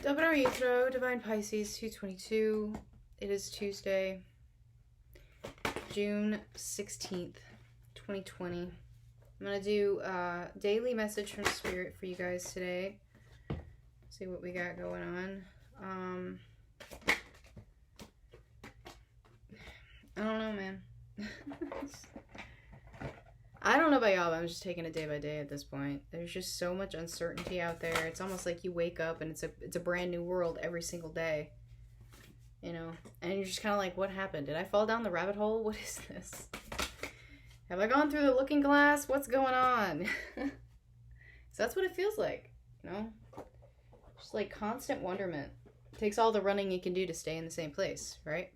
Dominar Yithro, Divine Pisces, 222. It is Tuesday, June 16th, 2020. I'm going to do a daily message from Spirit for you guys today. See what we got going on. I don't know, man. I don't know about y'all, but I'm just taking it day by day at this point. There's just so much uncertainty out there. It's almost like you wake up and it's a brand new world every single day. You know? And you're just kind of like, what happened? Did I fall down the rabbit hole? What is this? Have I gone through the looking glass? What's going on? So that's what it feels like, you know? Just like constant wonderment. It takes all the running you can do to stay in the same place, right?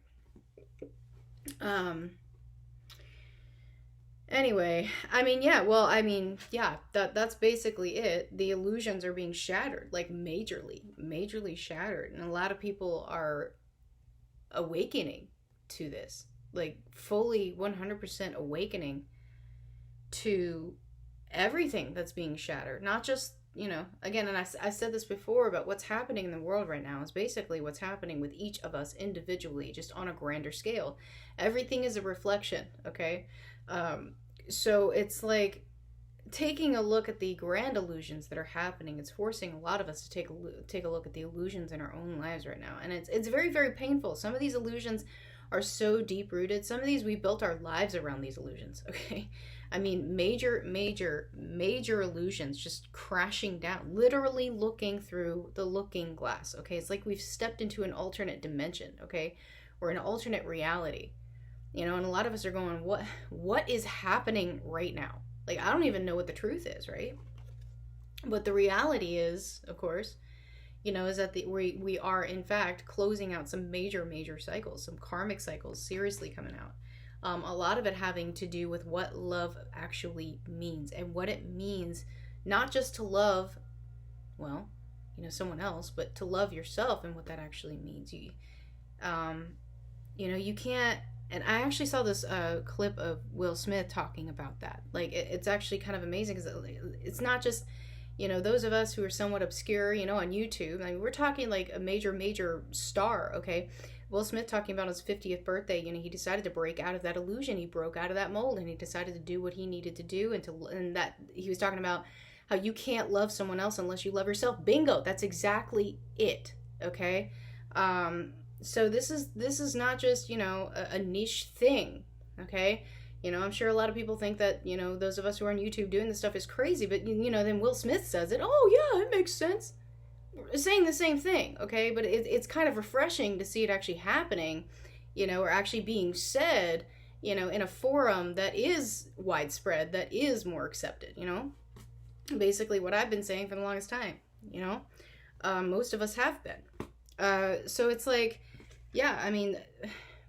Anyway, that's basically it. The illusions are being shattered, like majorly shattered. And a lot of people are awakening to this, like fully 100% awakening to everything that's being shattered. Not just, you know, again, and I said this before, about what's happening in the world right now is basically what's happening with each of us individually, just on a grander scale. Everything is a reflection, okay? So it's like taking a look at the grand illusions that are happening. It's forcing a lot of us to take a look at the illusions in our own lives right now. And it's very, very painful. Some of these illusions are so deep rooted. Some of these, we built our lives around these illusions, okay? I mean, major illusions just crashing down, literally looking through the looking glass, okay? It's like we've stepped into an alternate dimension, okay? Or an alternate reality. You know, and a lot of us are going, what is happening right now? Like, I don't even know what the truth is, right? But the reality is, of course, you know, is that we are, in fact, closing out some major cycles, some karmic cycles seriously coming out. A lot of it having to do with what love actually means, and what it means not just to love, well, you know, someone else, but to love yourself, and what that actually means. You know, you can't. And I actually saw this clip of Will Smith talking about that. Like, it's actually kind of amazing, because it's not just, you know, those of us who are somewhat obscure, you know, on YouTube. I mean, we're talking like a major star, okay? Will Smith talking about his 50th birthday, you know, he decided to break out of that illusion. He broke out of that mold, and he decided to do what he needed to do. And that he was talking about how you can't love someone else unless you love yourself. Bingo! That's exactly it, okay? So this is not just, you know, a niche thing, okay? You know, I'm sure a lot of people think that, you know, those of us who are on YouTube doing this stuff is crazy, but, you know, then Will Smith says it. Oh, yeah, it makes sense. We're saying the same thing, okay? But it's kind of refreshing to see it actually happening, you know, or actually being said, you know, in a forum that is widespread, that is more accepted, you know? Basically what I've been saying for the longest time, you know? Most of us have been. So it's like, yeah, I mean,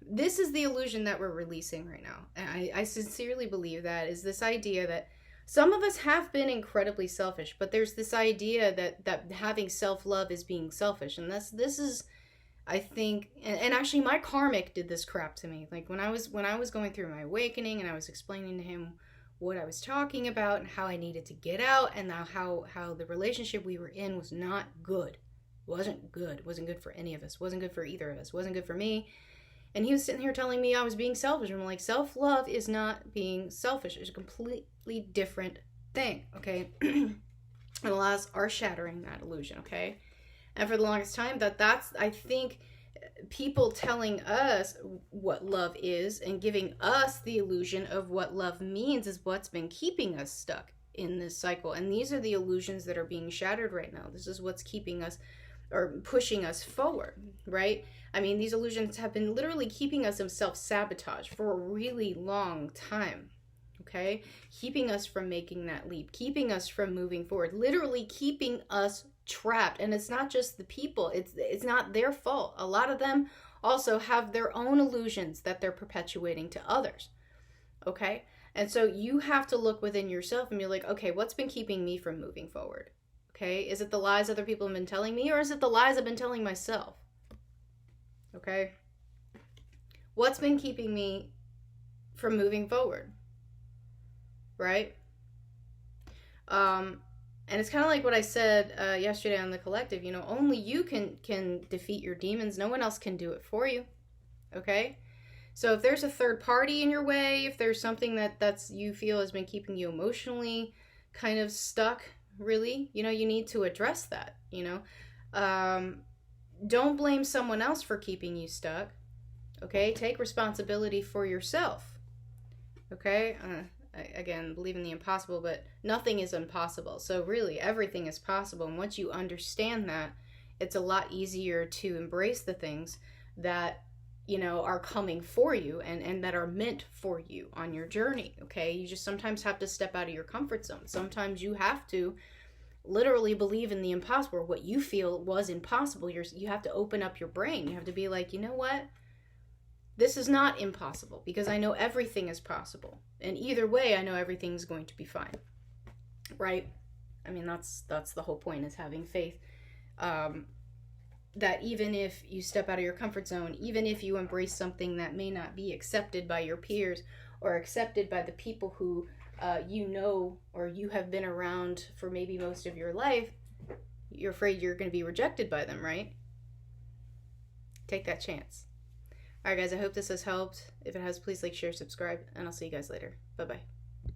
this is the illusion that we're releasing right now. And I sincerely believe that is this idea that some of us have been incredibly selfish, but there's this idea that having self-love is being selfish. And this is, I think, and actually my karmic did this crap to me. Like when I was going through my awakening, and I was explaining to him what I was talking about and how I needed to get out, and how the relationship we were in was not good. Wasn't good for any of us, wasn't good for either of us, wasn't good for me. And he was sitting here telling me I was being selfish. I'm like, self-love is not being selfish. It's a completely different thing, okay? And a lot of us are shattering that illusion, okay? And for the longest time, that's, I think, people telling us what love is and giving us the illusion of what love means is what's been keeping us stuck in this cycle. And these are the illusions that are being shattered right now. This is what's keeping us, or pushing us forward, right? I mean, these illusions have been literally keeping us in self-sabotage for a really long time, okay? Keeping us from making that leap, keeping us from moving forward, literally keeping us trapped. And it's not just the people, it's not their fault. A lot of them also have their own illusions that they're perpetuating to others, okay? And so you have to look within yourself and be like, okay, what's been keeping me from moving forward? Okay, is it the lies other people have been telling me, or is it the lies I've been telling myself? Okay, what's been keeping me from moving forward? Right? And it's kind of like what I said yesterday on the collective. You know, only you can defeat your demons. No one else can do it for you. Okay? So if there's a third party in your way, if there's something that's you feel has been keeping you emotionally kind of stuck, really, you know, you need to address that, you know. Don't blame someone else for keeping you stuck. Okay? Take responsibility for yourself. Okay? Again, believe in the impossible, but nothing is impossible. So really, everything is possible. And once you understand that, it's a lot easier to embrace the things that, you know, are coming for you and that are meant for you on your journey. Okay? You just sometimes have to step out of your comfort zone. Sometimes you have to literally believe in the impossible. What you feel was impossible, you have to open up your brain. You have to be like, you know what? This is not impossible, because I know everything is possible. And either way, I know everything's going to be fine. Right? I mean, that's the whole point, is having faith. That even if you step out of your comfort zone, even if you embrace something that may not be accepted by your peers or accepted by the people who you know or you have been around for maybe most of your life, you're afraid you're going to be rejected by them, right? Take that chance. Alright guys, I hope this has helped. If it has, please like, share, subscribe, and I'll see you guys later. Bye-bye.